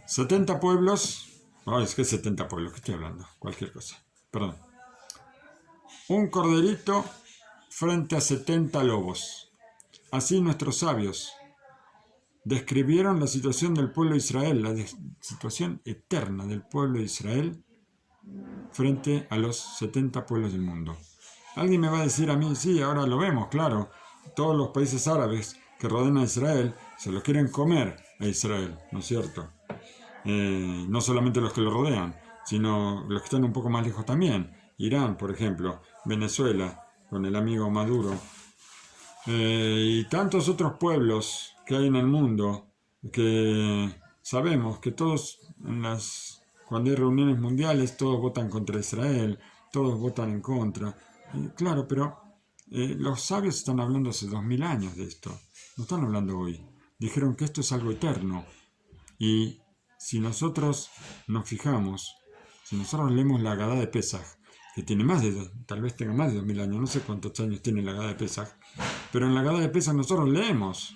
70 pueblos. No, es que 70 pueblos, ¿qué estoy hablando? Cualquier cosa. Perdón. Un corderito frente a 70 lobos. Así nuestros sabios describieron la situación del pueblo de Israel, la situación eterna del pueblo de Israel frente a los 70 pueblos del mundo. Alguien me va a decir a mí, sí, ahora lo vemos, claro, todos los países árabes que rodean a Israel se lo quieren comer a Israel, ¿no es cierto? No solamente los que lo rodean, sino los que están un poco más lejos también. Irán, por ejemplo, Venezuela, con el amigo Maduro, y tantos otros pueblos que hay en el mundo que sabemos que todos cuando hay reuniones mundiales todos votan contra Israel, todos votan en contra. Claro, pero los sabios están hablando hace 2000 años de esto, no están hablando hoy. Dijeron que esto es algo eterno y si nosotros nos fijamos, si nosotros leemos la Agadá de Pesaj, que tiene tal vez tenga más de 2000 años, no sé cuántos años tiene la Agadá de Pesaj, pero en la Agadá de Pesaj nosotros leemos.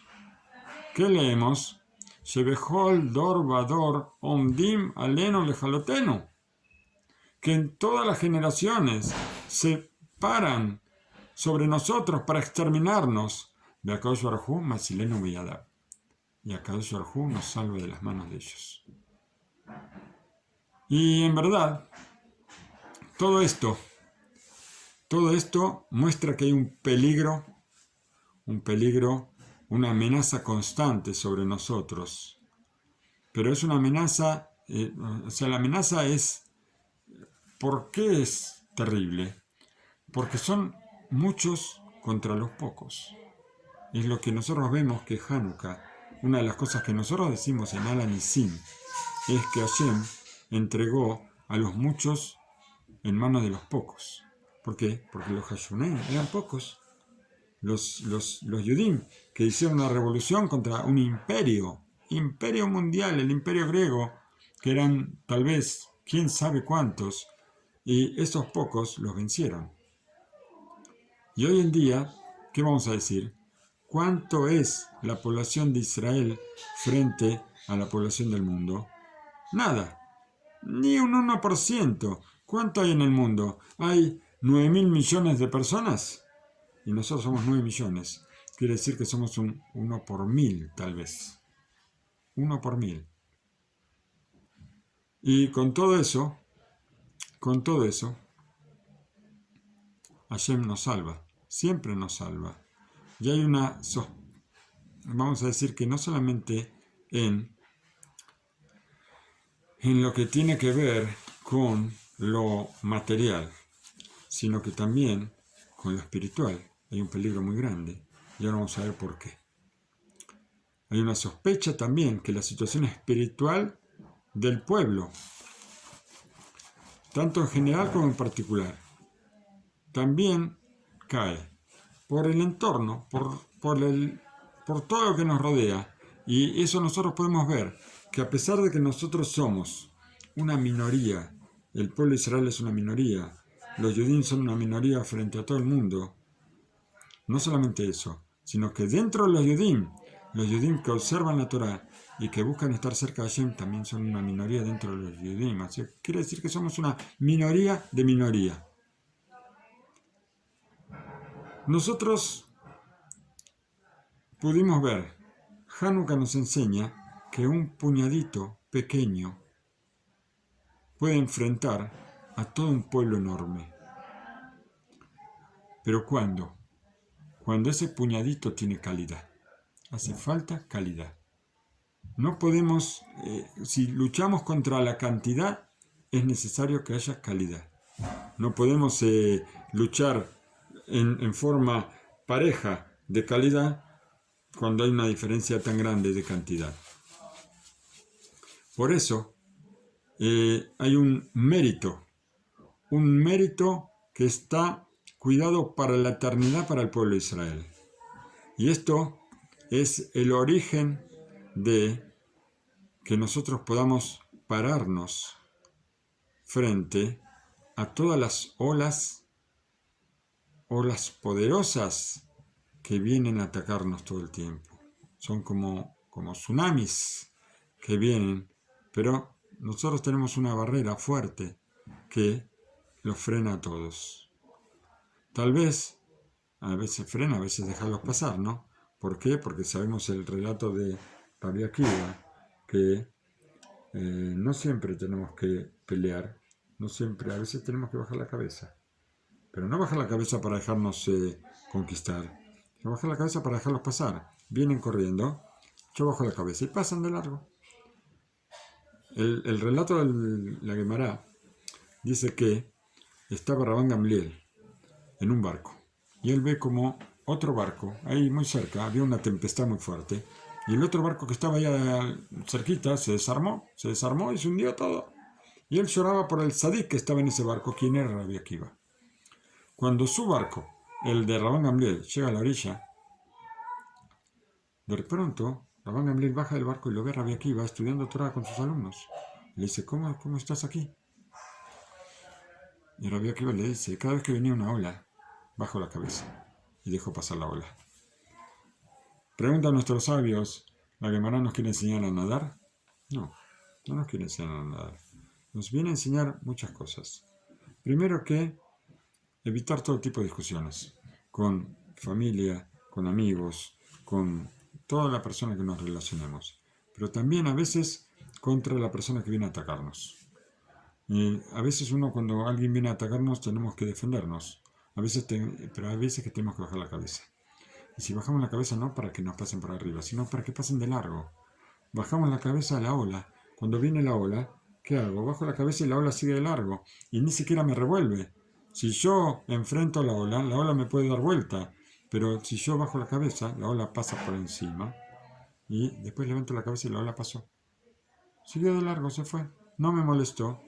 ¿Qué leemos? Shebehol dor vador omdim aleno lejalotenu. Que en todas las generaciones se paran sobre nosotros para exterminarnos. Beakadosh Baruj Hu matzilenu biyadav. Y Akadosh Baruj Hu nos salve de las manos de ellos. Y en verdad, todo esto muestra que hay un peligro, una amenaza constante sobre nosotros. Pero es una amenaza, la amenaza es, ¿por qué es terrible? Porque son muchos contra los pocos. Es lo que nosotros vemos que Hanukkah, una de las cosas que nosotros decimos en Al-Anisim, es que Hashem entregó a los muchos en manos de los pocos. ¿Por qué? Porque los Hashuneim eran pocos. Los Yudim, que hicieron una revolución contra un imperio mundial, el imperio griego, que eran tal vez quién sabe cuántos, y esos pocos los vencieron. Y hoy en día, ¿qué vamos a decir? ¿Cuánto es la población de Israel frente a la población del mundo? Nada, ni un 1%. ¿Cuánto hay en el mundo? ¿Hay 9.000 millones de personas? Y nosotros somos 9 millones. Quiere decir que somos un 1 por 1000, tal vez. 1 por 1000. Y con todo eso, Hashem nos salva. Siempre nos salva. Y hay vamos a decir que no solamente en lo que tiene que ver con lo material, sino que también con lo espiritual. Hay un peligro muy grande. Y ahora vamos a ver por qué. Hay una sospecha también que la situación espiritual del pueblo, tanto en general como en particular, también cae por el entorno, por todo lo que nos rodea. Y eso nosotros podemos ver, que a pesar de que nosotros somos una minoría, el pueblo de Israel es una minoría, los Yudim son una minoría frente a todo el mundo, no solamente eso, sino que dentro de los Yudim que observan la Torah y que buscan estar cerca de Hashem también son una minoría dentro de los Yudim. Así que quiere decir que somos una minoría de minoría. Nosotros pudimos ver, Hanukkah nos enseña que un puñadito pequeño puede enfrentar a todo un pueblo enorme. Pero ¿cuándo? Cuando ese puñadito tiene calidad. Hace falta calidad. No podemos, si luchamos contra la cantidad, es necesario que haya calidad. No podemos luchar en forma pareja de calidad cuando hay una diferencia tan grande de cantidad. Por eso hay un mérito que está cuidado para la eternidad para el pueblo de Israel. Y esto es el origen de que nosotros podamos pararnos frente a todas las olas poderosas que vienen a atacarnos todo el tiempo. Son como tsunamis que vienen Pero nosotros tenemos una barrera fuerte que los frena a todos. Tal vez, a veces frena, a veces dejarlos pasar, ¿no? ¿Por qué? Porque sabemos el relato de Rabbi Akiva, que no siempre tenemos que pelear, no siempre, a veces tenemos que bajar la cabeza. Pero no bajar la cabeza para dejarnos conquistar, sino bajar la cabeza para dejarlos pasar. Vienen corriendo, yo bajo la cabeza y pasan de largo. El relato de la Gemara dice que estaba Rabban Gamliel en un barco y él ve como otro barco, ahí muy cerca, había una tempestad muy fuerte y el otro barco que estaba allá cerquita se desarmó y se hundió todo. Y él lloraba por el sadik que estaba en ese barco, quien era Rabbi Akiva. Cuando su barco, el de Rabban Gamliel, llega a la orilla, de pronto Rabban Gamliel baja del barco y lo ve a Rabbi Akiva estudiando Torah con sus alumnos. Y le dice, ¿Cómo estás aquí? Y Rabbi Akiva le dice, cada vez que venía una ola, bajo la cabeza y dejo pasar la ola. Pregunta a nuestros sabios, ¿la Gemara nos quiere enseñar a nadar? No, no nos quiere enseñar a nadar. Nos viene a enseñar muchas cosas. Primero que evitar todo tipo de discusiones con familia, con amigos, con toda la persona que nos relacionemos. Pero también a veces contra la persona que viene a atacarnos. Y a veces cuando alguien viene a atacarnos tenemos que defendernos. Pero hay veces que tenemos que bajar la cabeza. Y si bajamos la cabeza no para que nos pasen por arriba, sino para que pasen de largo. Bajamos la cabeza a la ola. Cuando viene la ola, ¿qué hago? Bajo la cabeza y la ola sigue de largo. Y ni siquiera me revuelve. Si yo enfrento a la ola me puede dar vuelta. Pero si yo bajo la cabeza, la ola pasa por encima. Y después levanto la cabeza y la ola pasó. Siguió de largo, se fue. No me molestó.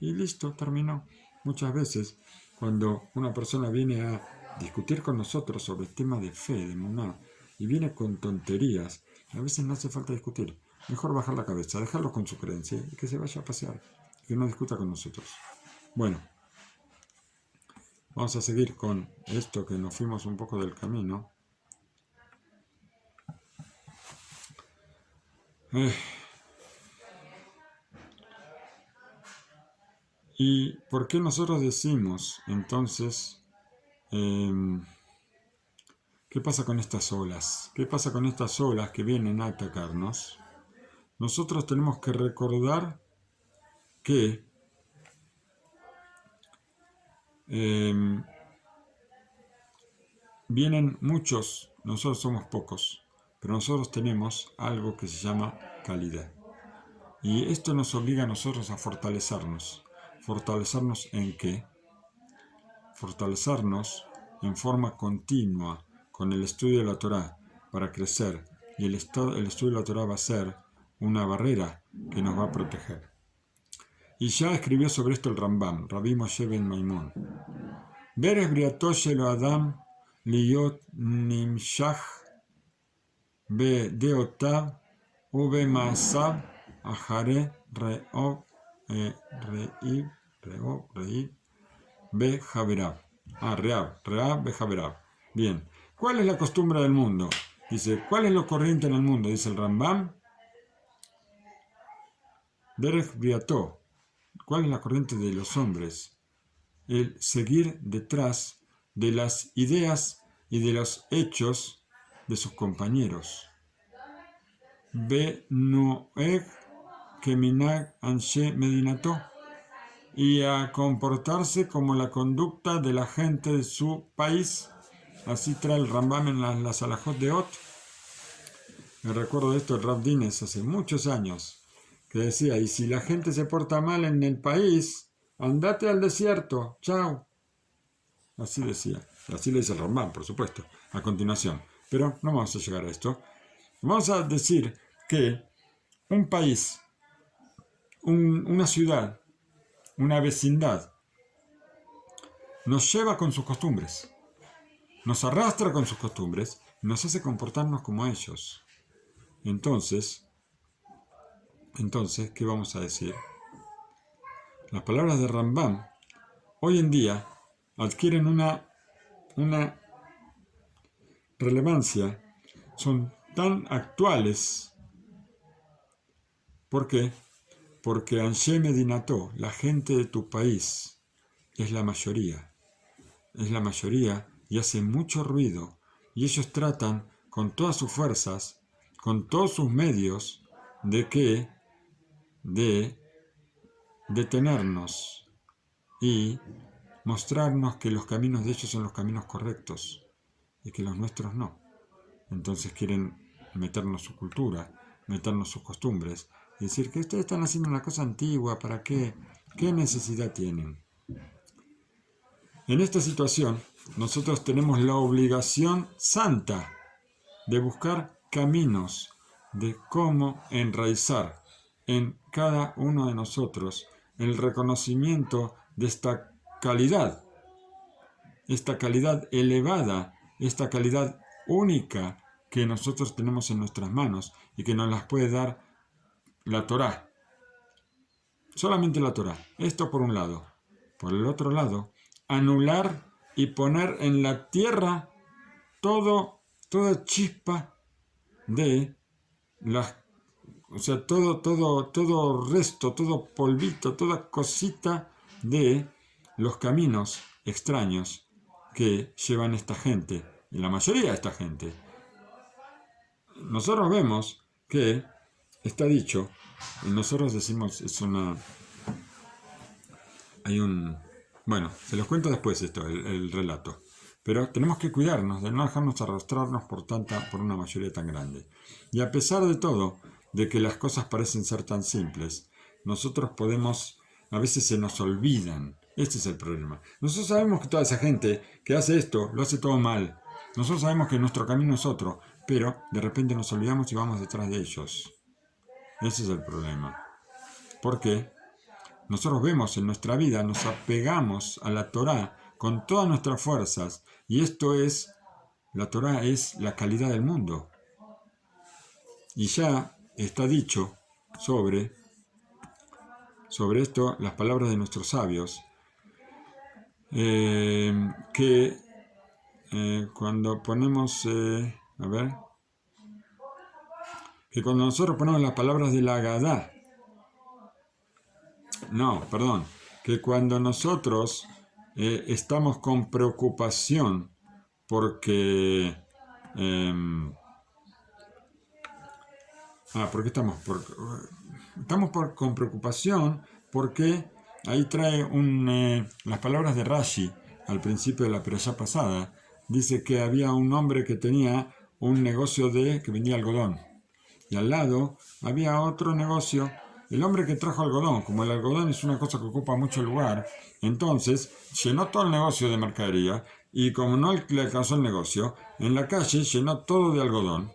Y listo, terminó. Muchas veces, cuando una persona viene a discutir con nosotros sobre temas de fe, de emuná, y viene con tonterías, a veces no hace falta discutir. Mejor bajar la cabeza, dejarlo con su creencia y que se vaya a pasear, que no discuta con nosotros. Bueno, vamos a seguir con esto que nos fuimos un poco del camino. ¿Y por qué nosotros decimos entonces, qué pasa con estas olas? ¿Qué pasa con estas olas que vienen a atacarnos? Nosotros tenemos que recordar que vienen muchos, nosotros somos pocos, pero nosotros tenemos algo que se llama calidad. Y esto nos obliga a nosotros a fortalecernos. ¿Fortalecernos en qué? Fortalecernos en forma continua con el estudio de la Torá para crecer. Y el estudio de la Torá va a ser una barrera que nos va a proteger. Y ya escribió sobre esto el Rambam, Rabbi Moshe ben Maimón. Beres briato shelo Adam liyot nimshach bedeotav ubemaasav achare re'ov bejaverab. Re'ab bejaverab. Bien. ¿Cuál es la costumbre del mundo? Dice, ¿cuál es lo corriente en el mundo? Dice el Rambam. Derech briato. ¿Cuál es la corriente de los hombres? El seguir detrás de las ideas y de los hechos de sus compañeros. Be noeg keminag anshe medinato. Y a comportarse como la conducta de la gente de su país. Así trae el Rambam en las alajot de Ot. Me recuerdo de esto el Rav Dines hace muchos años, que decía, y si la gente se porta mal en el país, andate al desierto, chao. Así decía, así le dice el Rambam, por supuesto, a continuación. Pero no vamos a llegar a esto. Vamos a decir que un país, una ciudad, una vecindad, nos lleva con sus costumbres, nos arrastra con sus costumbres, nos hace comportarnos como ellos. Entonces, ¿qué vamos a decir? Las palabras de Rambam hoy en día adquieren una relevancia, son tan actuales. ¿Por qué? porque Anshe Medinato, la gente de tu país, es la mayoría y hace mucho ruido, y ellos tratan con todas sus fuerzas, con todos sus medios, de detenernos y mostrarnos que los caminos de ellos son los caminos correctos y que los nuestros no. Entonces quieren meternos su cultura, meternos sus costumbres y decir que ustedes están haciendo una cosa antigua, ¿para qué? ¿Qué necesidad tienen? En esta situación, nosotros tenemos la obligación santa de buscar caminos de cómo enraizar en cada uno de nosotros el reconocimiento de esta calidad elevada, esta calidad única que nosotros tenemos en nuestras manos y que nos las puede dar la Torá. Solamente la Torá. Esto por un lado. Por el otro lado, anular y poner en la tierra toda chispa de las, o sea, todo resto, todo polvito, toda cosita de los caminos extraños que llevan esta gente, y la mayoría de esta gente. Nosotros vemos que está dicho, y nosotros decimos, bueno, se los cuento después esto, el relato, pero tenemos que cuidarnos de no dejarnos arrastrarnos por una mayoría tan grande. Y a pesar de todo, de que las cosas parecen ser tan simples, nosotros a veces se nos olvidan. Este es el problema. Nosotros sabemos que toda esa gente que hace esto, lo hace todo mal. Nosotros sabemos que nuestro camino es otro, pero de repente nos olvidamos y vamos detrás de ellos. Ese es el problema. Porque nosotros vemos en nuestra vida, nos apegamos a la Torá con todas nuestras fuerzas, y la Torá es la calidad del mundo. Y ya está dicho sobre esto las palabras de nuestros sabios, que cuando ponemos, que cuando nosotros ponemos las palabras de la Agadá, que cuando nosotros estamos con preocupación porque con preocupación porque ahí trae las palabras de Rashi al principio de la perashá pasada. Dice que había un hombre que tenía un negocio que vendía algodón, y al lado había otro negocio. El hombre que trajo algodón, como el algodón es una cosa que ocupa mucho lugar, entonces llenó todo el negocio de mercadería, y como no le alcanzó el negocio, en la calle llenó todo de algodón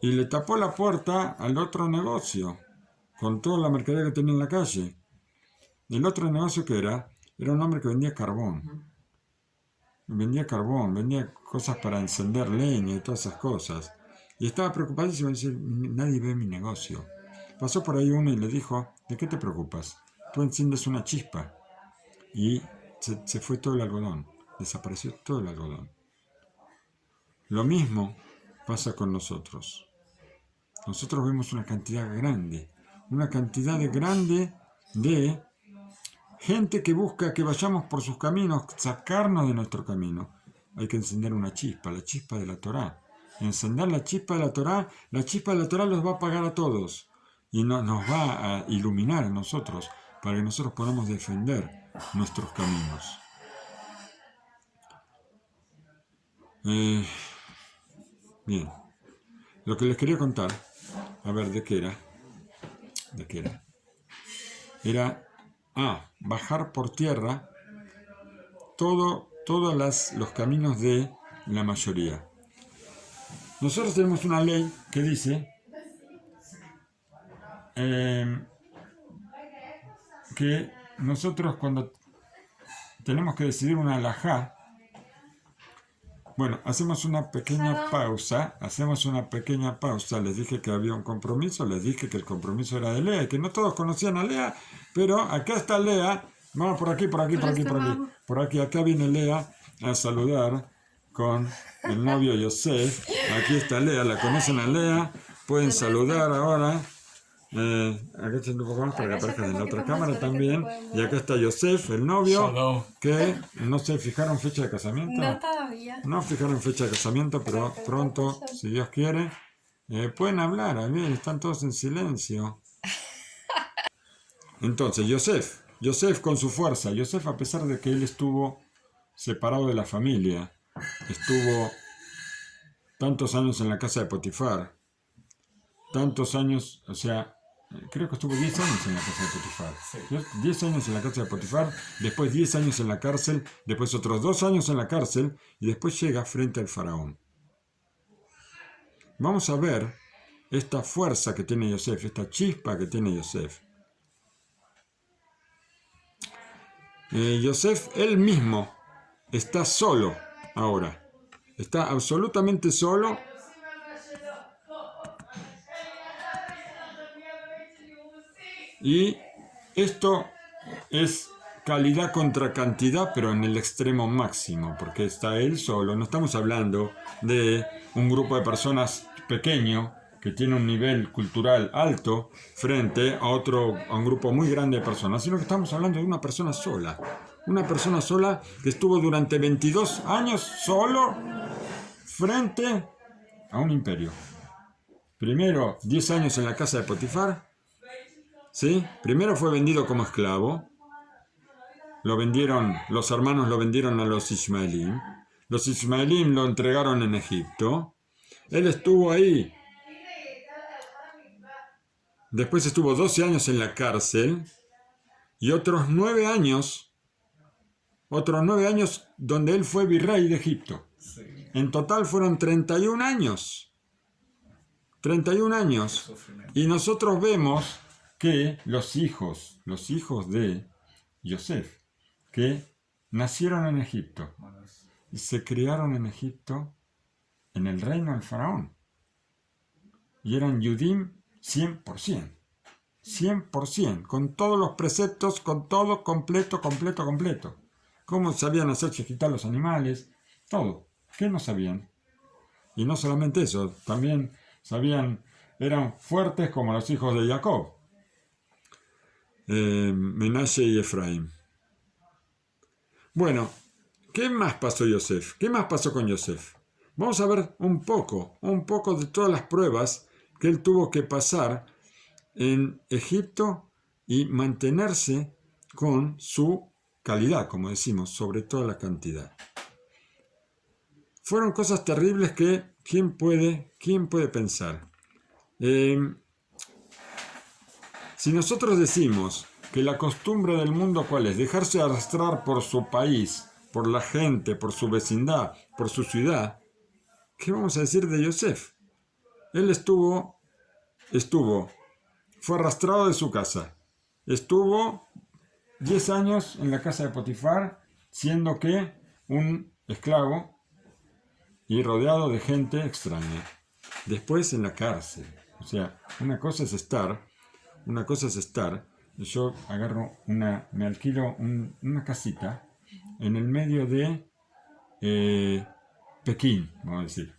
y le tapó la puerta al otro negocio con toda la mercadería que tenía en la calle. El otro negocio que era un hombre que vendía carbón, vendía cosas para encender leña y todas esas cosas, y estaba preocupadísimo, dice, nadie ve mi negocio. Pasó por ahí uno y le dijo, ¿de qué te preocupas? Tú enciendes una chispa. Y se fue todo el algodón, desapareció todo el algodón. Lo mismo pasa con nosotros. Nosotros vemos una cantidad grande de gente que busca que vayamos por sus caminos, sacarnos de nuestro camino. Hay que encender una chispa, la chispa de la Torá. Encender la chispa de la Torá los va a apagar a todos y nos va a iluminar a nosotros para que nosotros podamos defender nuestros caminos. Bien, lo que les quería contar, a ver, ¿de qué era? Era bajar por tierra todos los caminos de la mayoría. Nosotros tenemos una ley que dice que nosotros cuando tenemos que decidir una halajá, hacemos una pequeña pausa, les dije que había un compromiso, les dije que el compromiso era de Lea y que no todos conocían a Lea, pero acá está Lea, vamos por aquí, acá viene Lea a saludar con el novio Yosef. Aquí está Lea, la conocen a Lea, pueden saludar ahora. Acá está un poco más para que Acá ya aparezca está en un la otra poquito más cámara cerca, también. lo podemos Y acá ver. está Yosef, el novio, Shalom. que no se fijaron fecha de casamiento. No todavía. No fijaron fecha de casamiento, pero Pero pronto, pronto ya. si Dios quiere, pueden hablar. A ver, están todos en silencio. Entonces, Yosef con su fuerza. Yosef, a pesar de que él estuvo separado de la familia, estuvo tantos años en la casa de Potifar, tantos años, o sea, creo que estuvo 10 años en la casa de Potifar. Sí. 10 años en la casa de Potifar, después 10 años en la cárcel, después otros 2 años en la cárcel y después llega frente al faraón. Vamos a ver esta fuerza que tiene Yosef, esta chispa que tiene Yosef. Yosef, él mismo, está solo ahora. Está absolutamente solo. Y esto es calidad contra cantidad, pero en el extremo máximo, porque está él solo. No estamos hablando de un grupo de personas pequeño que tiene un nivel cultural alto frente a un grupo muy grande de personas, sino que estamos hablando de una persona sola. Una persona sola que estuvo durante 22 años solo frente a un imperio. Primero 10 años en la casa de Potifar. ¿Sí? Primero fue vendido como esclavo. Los hermanos lo vendieron a los ismaelín. Los ismaelín lo entregaron en Egipto. Él estuvo ahí. Después estuvo 12 años en la cárcel y otros 9 años donde él fue virrey de Egipto. Sí. En total fueron 31 años. 31 años. Sufrimiento. Y nosotros vemos que los hijos de Yosef, que nacieron en Egipto y se criaron en Egipto, en el reino del faraón, y eran Yudim 100%, 100%, con todos los preceptos, con todo completo. Cómo sabían hacer chiquitar los animales, todo. ¿Qué no sabían? Y no solamente eso, también eran fuertes como los hijos de Jacob, Menashe y Efraín. Bueno, ¿qué más pasó Yosef? ¿Qué más pasó con Yosef? Vamos a ver un poco de todas las pruebas que él tuvo que pasar en Egipto y mantenerse con su calidad, como decimos, sobre toda la cantidad. Fueron cosas terribles que ¿quién puede pensar? Si nosotros decimos que la costumbre del mundo ¿cuál es? Dejarse arrastrar por su país, por la gente, por su vecindad, por su ciudad, ¿qué vamos a decir de Yosef? Él fue arrastrado de su casa, estuvo 10 años en la casa de Potifar, siendo que un esclavo y rodeado de gente extraña. Después en la cárcel. O sea, una cosa es estar, yo me alquilo una casita en el medio de Pekín, vamos a decir.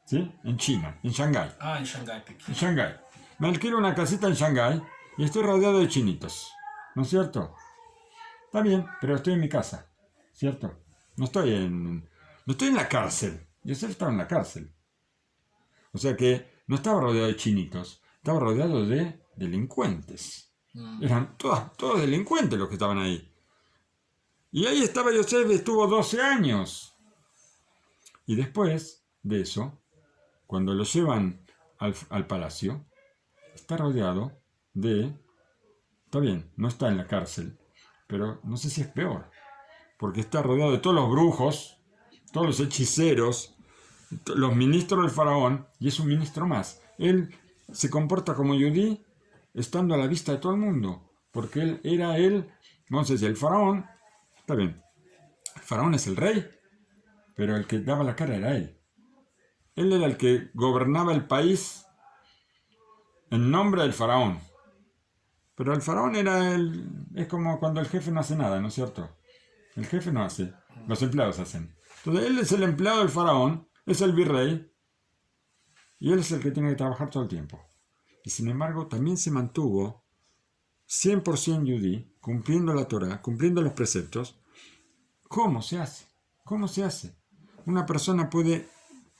¿Sí? En China, en Shanghái. En Shanghái, Pekín. En Shanghái. Me alquilo una casita en Shanghái y estoy rodeado de chinitos. ¿No es cierto? Está bien, pero estoy en mi casa. ¿Cierto? No estoy en la cárcel. Yosef estaba en la cárcel. O sea que no estaba rodeado de chinitos, estaba rodeado de delincuentes. Eran todos delincuentes los que estaban ahí. Y ahí estaba Yosef, estuvo 12 años. Y después de eso, cuando lo llevan al palacio, está rodeado de... Está bien, no está en la cárcel, pero no sé si es peor. Porque está rodeado de todos los brujos, todos los hechiceros, los ministros del faraón, y es un ministro más. Él se comporta como Yudí, estando a la vista de todo el mundo, porque él era vamos a decir, el faraón, está bien, el faraón es el rey, pero el que daba la cara era él. Él era el que gobernaba el país en nombre del faraón. Pero el faraón es como cuando el jefe no hace nada, ¿no es cierto? El jefe no hace, los empleados hacen. Entonces él es el empleado del faraón, es el virrey, y él es el que tiene que trabajar todo el tiempo. y sin embargo también se mantuvo 100% yudí, cumpliendo la Torá, cumpliendo los preceptos. ¿Cómo se hace? ¿Cómo se hace? Una persona puede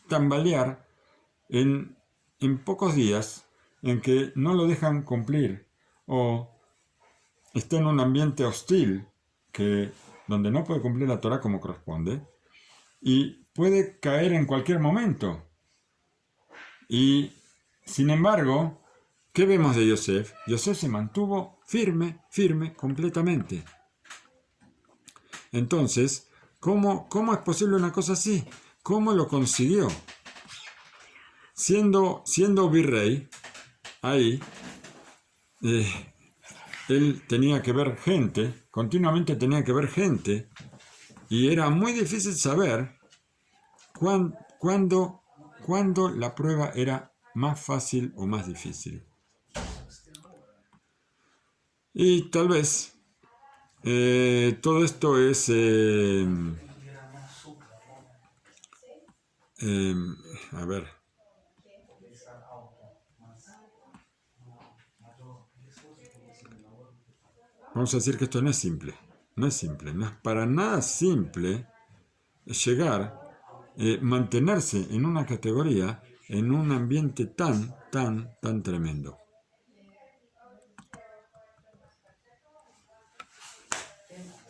tambalear en pocos días en que no lo dejan cumplir o está en un ambiente hostil donde no puede cumplir la Torá como corresponde y puede caer en cualquier momento. Y sin embargo, ¿qué vemos de Yosef? Yosef se mantuvo firme completamente. Entonces, ¿cómo es posible una cosa así? ¿Cómo lo consiguió? Siendo virrey, ahí, él tenía que ver gente, continuamente tenía que ver gente, y era muy difícil saber cuándo la prueba era más fácil o más difícil. Y tal vez todo esto es a ver, vamos a decir que esto no es simple, no es para nada simple llegar, mantenerse en una categoría, en un ambiente tan tremendo.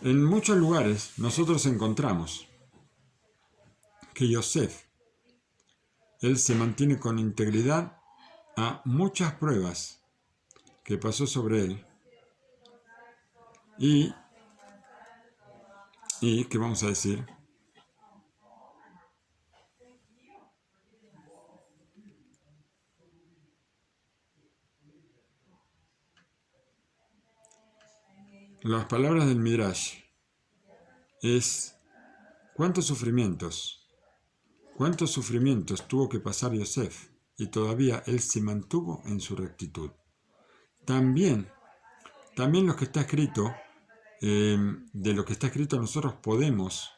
En muchos lugares nosotros encontramos que Yosef, él se mantiene con integridad a muchas pruebas que pasó sobre él y ¿qué vamos a decir? Las palabras del Midrash es ¿cuántos sufrimientos tuvo que pasar Yosef? Y todavía él se mantuvo en su rectitud. También lo que está escrito, de lo que está escrito nosotros podemos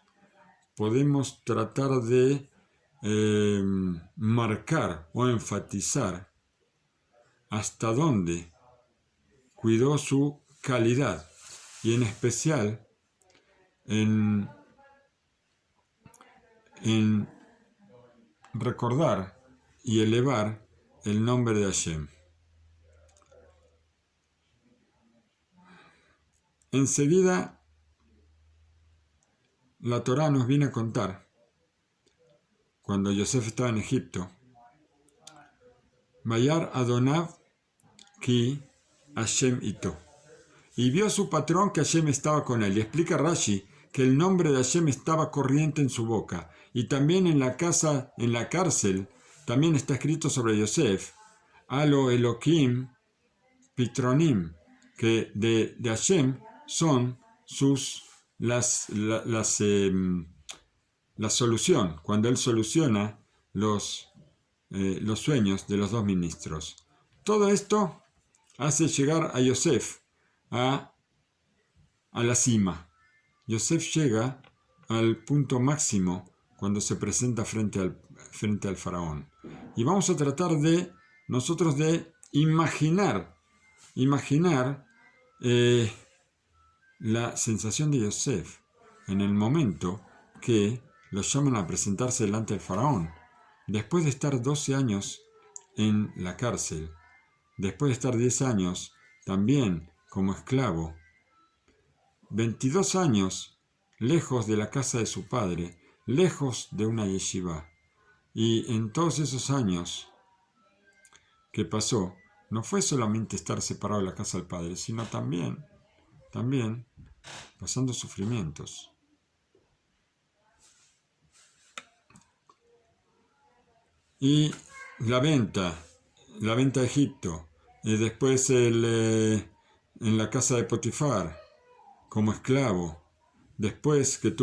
tratar de marcar o enfatizar hasta dónde cuidó su calidad y en especial en recordar y elevar el nombre de Hashem. Enseguida la Torá nos viene a contar, cuando Yosef estaba en Egipto, Mayar Adonav ki Hashem ito. Y vio su patrón que Hashem estaba con él. Y explica Rashi que el nombre de Hashem estaba corriente en su boca. Y también en la cárcel, también está escrito sobre Yosef, Alo Elohim Pitronim, que de Hashem son la solución, cuando él soluciona los sueños de los dos ministros. Todo esto hace llegar a Yosef a la cima. Yosef llega al punto máximo cuando se presenta frente al faraón. Y vamos a tratar nosotros de imaginar la sensación de Yosef en el momento que lo llaman a presentarse delante del faraón. Después de estar 12 años en la cárcel, después de estar 10 años también como esclavo, 22 años lejos de la casa de su padre, lejos de una yeshiva. Y en todos esos años que pasó, no fue solamente estar separado de la casa del padre, sino también pasando sufrimientos. Y la venta a Egipto, y después en la casa de Potifar, como esclavo, después que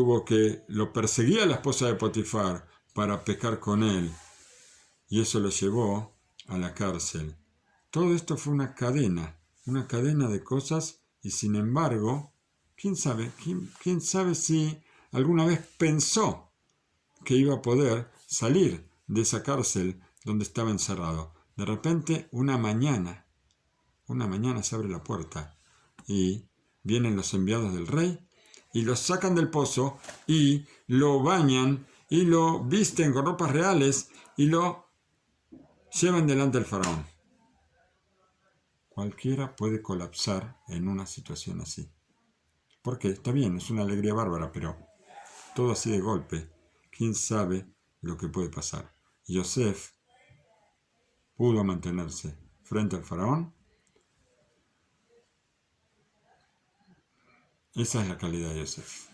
lo perseguía la esposa de Potifar para pecar con él, y eso lo llevó a la cárcel. Todo esto fue una cadena de cosas, y sin embargo, quién sabe si alguna vez pensó que iba a poder salir de esa cárcel donde estaba encerrado. De repente, una mañana se abre la puerta y vienen los enviados del rey y lo sacan del pozo y lo bañan y lo visten con ropas reales y lo llevan delante del faraón. Cualquiera puede colapsar en una situación así. Porque está bien, es una alegría bárbara, pero todo así de golpe, ¿quién sabe lo que puede pasar? Yosef pudo mantenerse frente al faraón. Esa es la calidad de Yosef.